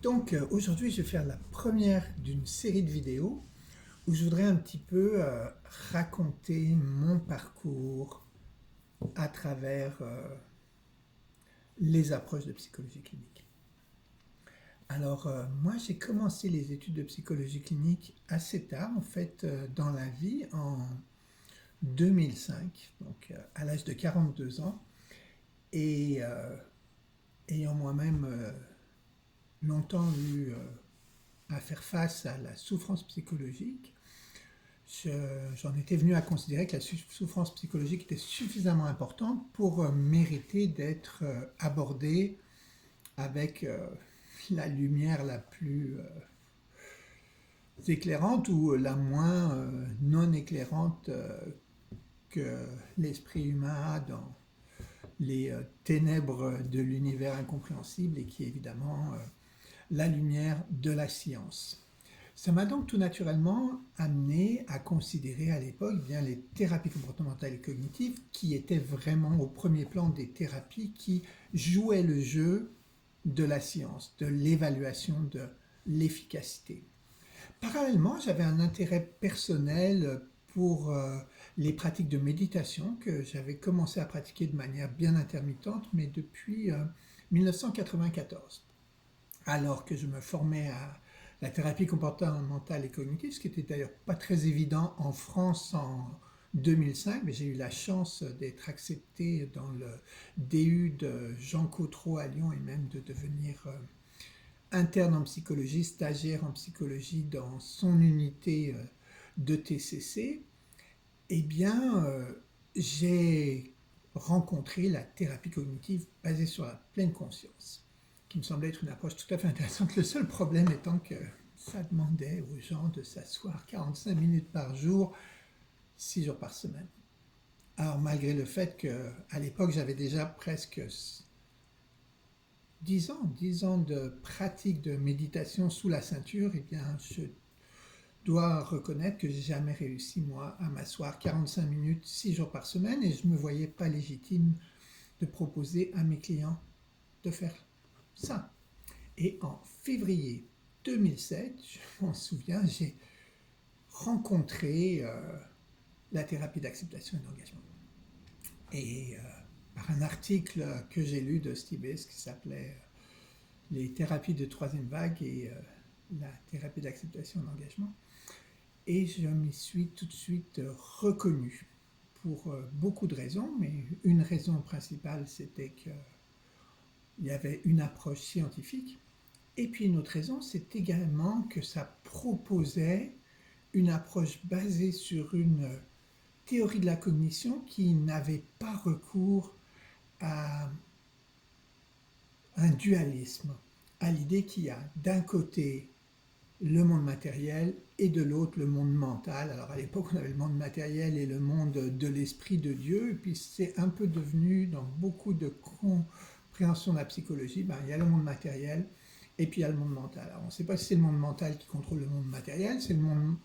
Donc aujourd'hui, je vais faire la première d'une série de vidéos où je voudrais un petit peu raconter mon parcours à travers les approches de psychologie clinique. Alors moi, j'ai commencé les études de psychologie clinique assez tard, en fait, dans la vie, en 2005, donc à l'âge de 42 ans, et ayant moi-même longtemps eu à faire face à la souffrance psychologique, j'en étais venu à considérer que la souffrance psychologique était suffisamment importante pour mériter d'être abordée avec la lumière la plus éclairante ou la moins non éclairante que l'esprit humain a dans les ténèbres de l'univers incompréhensible et qui est évidemment la lumière de la science. Ça m'a donc tout naturellement amené à considérer à l'époque bien les thérapies comportementales et cognitives qui étaient vraiment au premier plan des thérapies qui jouaient le jeu de la science, de l'évaluation de l'efficacité. Parallèlement, j'avais un intérêt personnel pour les pratiques de méditation que j'avais commencé à pratiquer de manière bien intermittente, mais depuis 1994. Alors que je me formais à la thérapie comportementale et cognitive, ce qui était d'ailleurs pas très évident en France en 2005, mais j'ai eu la chance d'être accepté dans le DU de Jean Cotreau à Lyon et même de devenir interne en psychologie, stagiaire en psychologie dans son unité de TCC. Eh bien, j'ai rencontré la thérapie cognitive basée sur la pleine conscience, qui me semblait être une approche tout à fait intéressante. Le seul problème étant que ça demandait aux gens de s'asseoir 45 minutes par jour, 6 jours par semaine. Alors malgré le fait qu'à l'époque j'avais déjà presque 10 ans de pratique de méditation sous la ceinture, eh bien je dois reconnaître que j'ai jamais réussi moi à m'asseoir 45 minutes 6 jours par semaine et je ne me voyais pas légitime de proposer à mes clients de faire ça. Et en février 2007, je m'en souviens, j'ai rencontré la thérapie d'acceptation et d'engagement. Et par un article que j'ai lu de Steve Hayes qui s'appelait Les thérapies de troisième vague et la thérapie d'acceptation et d'engagement. Et je m'y suis tout de suite reconnu pour beaucoup de raisons, mais une raison principale c'était qu'il y avait une approche scientifique. Et puis une autre raison, c'est également que ça proposait une approche basée sur une théorie de la cognition qui n'avait pas recours à un dualisme, à l'idée qu'il y a d'un côté le monde matériel et de l'autre le monde mental. Alors à l'époque on avait le monde matériel et le monde de l'esprit de Dieu, et puis c'est un peu devenu dans beaucoup de compréhension de la psychologie, il y a le monde matériel et puis il y a le monde mental. Alors on ne sait pas si c'est le monde mental qui contrôle le monde matériel, c'est le monde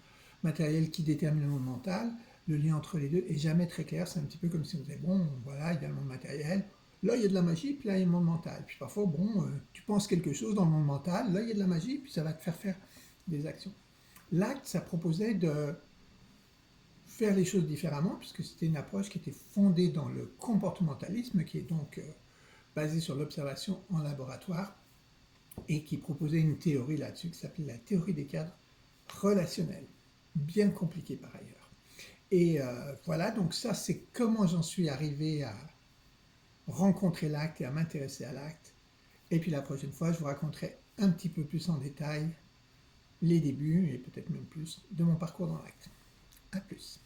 matériel qui détermine le monde mental. Le lien entre les deux est jamais très clair, c'est un petit peu comme si on disait, bon, voilà, il y a le monde matériel, là il y a de la magie, puis là il y a le monde mental. Puis parfois, bon, tu penses quelque chose dans le monde mental, là il y a de la magie, puis ça va te faire faire des actions. L'acte, ça proposait de faire les choses différemment, puisque c'était une approche qui était fondée dans le comportementalisme, qui est donc basée sur l'observation en laboratoire, et qui proposait une théorie là-dessus qui s'appelait la théorie des cadres relationnels, bien compliquée par ailleurs. Et voilà, donc ça c'est comment j'en suis arrivé à rencontrer l'acte et à m'intéresser à l'acte. Et puis la prochaine fois, je vous raconterai un petit peu plus en détail les débuts, et peut-être même plus, de mon parcours dans l'acte. A plus.